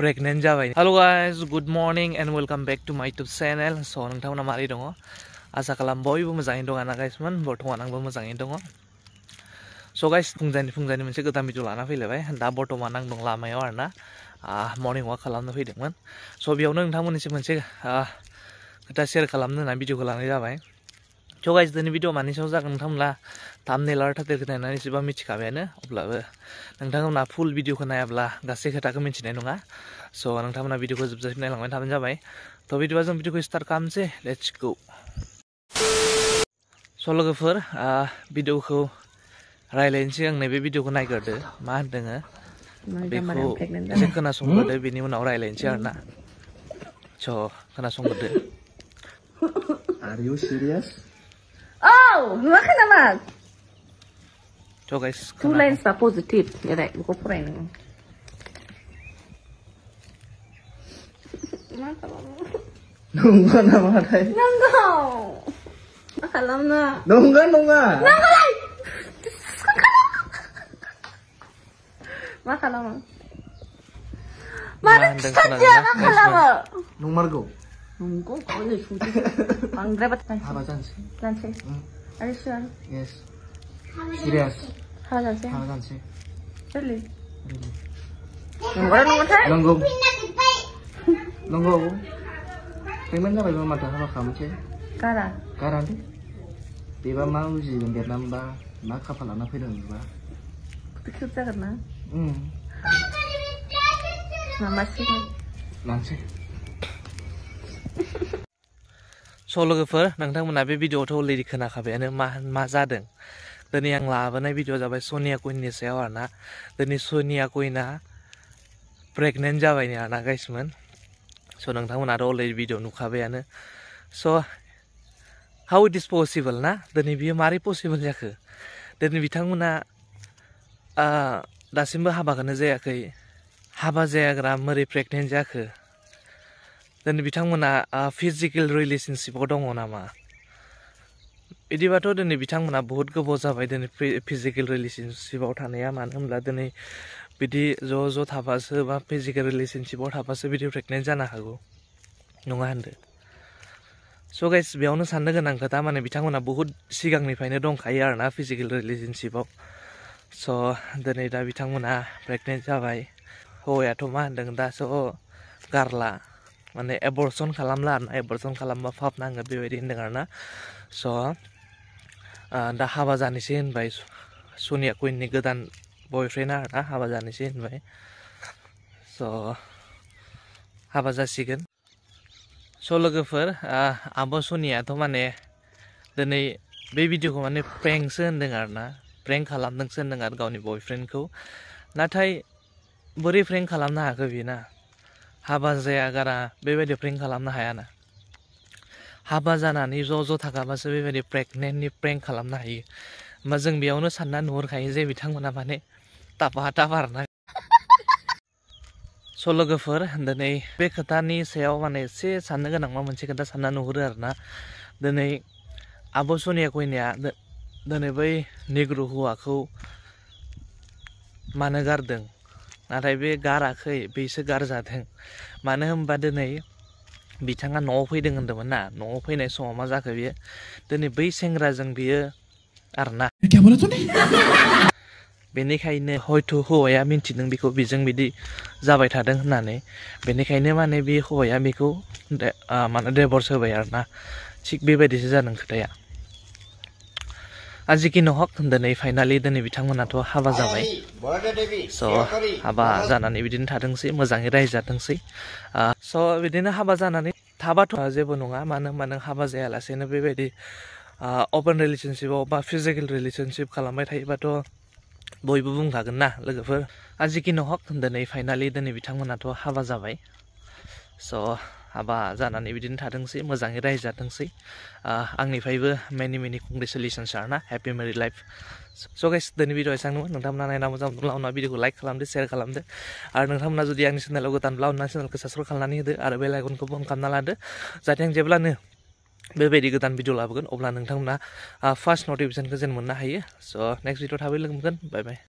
pregnant जाबाय. Hello guys, good morning and welcome back to my YouTube channel. So नोंथांमोना मारै दङ? आसा खालाम बयबो मोजाङैनो दङ आना guys मोन. बर्तमान आंबो मोजाङैनो दङ. So guys, फुंजानि मोनसे गोदान भिडिअ लाना फैलायबाय. दा बर्तमान आं दं लामायाव आरोना. मर्निं वाक खालामनो फैदोंमोन. So बेयावनो नोंथांमोननिसिम मोनसे खोथा शेयार खालामनो होनना भिडिअखौ लानाय जाबाय. So guys, दिनै भिडिअ मानि सायाव जागोन नोंथांमोना thumbnail आरो title नायनानै एसेबां मिथिखाबायानो अब्लाबो नोंथांमोना फुल भिडिअखौ नायाब्ला गासै खोथाखौ मिथिनाय नङा. So नोंथांमोना भिडिअखौ जोबजासिम नायलांबाय थाबानो जाबाय. तो बिदिबा जों भिडिअखौ स्टार्ट खालामनोसै. Let's go. So लोगोफोर भिडिअखौ रायलायनोसै आं नैबे भिडिअखौ नायग्रोदो मा होनदोङो बेखौ एसे खोनासंग्रोदो बेनि उनाव रायलायनोसै आरोना. So खोनासंग्रोदो. Are you serious? Oh, makan naman. So guys, Two lines pa positive. Yara, buko po rin. Nungga naman ay. Nungga! Makalam na. Nungga. Nungga lang! Makalam na. Marik saja makalam na. Nung Margo. Nunggo? Ako na shoot. Ang dapat na. Haba jansi. Jansi? Are you sure? Yes. Serious. Haba jansi? Haba jansi. Really? Nunggo tayo? Nunggo. Nunggo. Payment na ba mata haba kamu ce? Kara. Kara deh. Tiba mau ujian dia nambah. Maka pala na pwede ba? Cute ka na? Namaste. Lansi. So लोगोफोर नोंथांमोना बे भिडिअआवथ' already खोनाखाबायानो मा जादों. दिनै आं लाबोनाय video जाबाय सनिया कुइननि सायाव आरोना. दिनै सनिया कुइना प्रेगनेन्ट जाबायनो आरोना गाइसमोन. So नोंथांमोनाथ' अलरेडि भिडिअ नुखाबायानो. So how it is possible ना? दिनै बियो मारै पसिबल जाखो? दिनै बिथांमोना दासिमबो हाबाखौनो जायाखै. हाबा जायाग्रा मारै प्रेगनेन्ट जाखो? दिनै बिथांमोना फिजिकेल रिलेशनशिपआव दङ नामा? बिदिबाथ' दिनै बिथांमोना बहुत गोबाव जाबाय दिनै फिजिकेल रिलेशनशिपआव थानाया. मानो होनब्ला दिनै बिदि ज' थाबासो बा फिजिकेल रिलेशनशिपआव थाबासो बिदि प्रेगनेन्ट जानो हागौ नङा होनदो. So गाइस बेयावनो साननो गोनां खोथा माने बिथांमोना बहुत सिगांनिफ्रायनो दंखायो आरोना फिजिकेल रिलेशनशिपआव. So दिनै दा बिथांमोना प्रेगनेन्ट जाबाय. हौवायाथ' मा होनदों दासो गारला माने एबर्सन खालामला आरोना. एबर्सन खालामबा फाप नाङो बेबायदि होनदों आरोना. So दा हाबा जानोसै होनबाय सनिया कुइननि गोदान बयफ्रेन्ड आरोना. हाबा जानोसै होनबाय. So हाबा जासिगोन. So लोगोफोर आब' सनियाथ' माने दिनै बे भिडिअखौ माने प्रेंकसो होनदों आरोना. प्रेंक खालामदोंसो होनदों आरो गावनि बयफ्रेन्डखौ. नाथाय बोरै प्रेंक खालामनो हाखो बिना? हाबा जाया गारा बेबायदि प्रेंक खालामनो हायाना. हाबा जानानै ज' थाखाबासो बेबायदि प्रेगनेन्टनि प्रेंक खालामनो हायो. होमबा जों बेयावनो सानना नुहुरखायो जे बिथांमोना माने टापा आरोना. So लोगोफोर दिनै बे खोथानि सायाव माने एसे साननो गोनां मा मोनसे खोथा सानना नुहुरो आरोना. दिनै आब' सनिया कुइनाया दिनै बै नेग्रु हौवाखौ मानो गारदों? नाथाय बे गाराखै, बेसो गारजादों. मानो होनबा दिनै बिथाङा न'आव फैदों होनदोंमोन ना. न'आव फैनाय समाव मा जाखो बियो? दिनै बै सेंग्राजों बियो आरोना. बेनिखायनो हयथ' हौवाया मिन्थिदों बेखौ बेजों बिदि जाबाय थादों होननानै. बेनिखायनो माने बे हौवाया बेखौ माने डिभर्स होबाय आरोना. थिग बेबायदिसो जादों खोथाया. आजिखिनि हक दिनै फाइनालि दिनै बिथांमोनाथ' हाबा जाबाय. So हाबा जानानै बिदिनो थादोंसै मोजाङै रायजादोंसै. So बिदिनो हाबा जानानै थाबाथ' जेबो नङा. मानो होनबा नों हाबा जायालासेनो बेबायदि अपेन रिलेशनशिपआव बा फिजिकेल रिलेशनशिप खालामबाय थायोबाथ' बयबो बुंखागोन ना लोगोफोर. आजिखिनि हक दिनै फाइनालि दिनै बिथांमोनाथ' हाबा जाबाय. So हाबा जानानै बिदिनो थादोंसै मोजाङै रायजादोंसै. आंनिफ्रायबो मेनि कंग्रेचुलेसन्स आरोना. Happy married life. So guys दिनै भिडिअ एसेबांनोमोन. नोंथांमोना नायना मोजां मोनब्ला उनाव भिडिअखौ लाइक खालामदो, शेयार खालामदो. आरो नोंथांमोना जुदि आंनि चेनेलाव गोदानब्ला अननानै चेनेलखौ साबस्क्राइब खालामनानै होदो आरो बेल आइकनखौ अन खालामना लादो. जाहाथे आं जेब्लानो बेबायदि गोदान भिडिअ लाबोगोन अब्ला नोंथांमोना फार्स्ट नटिफिकेसनखौ जेन मोननो हायो. So नेक्स्ट भिडिअ थाबै लोगो मोनगोन. बाय बाय.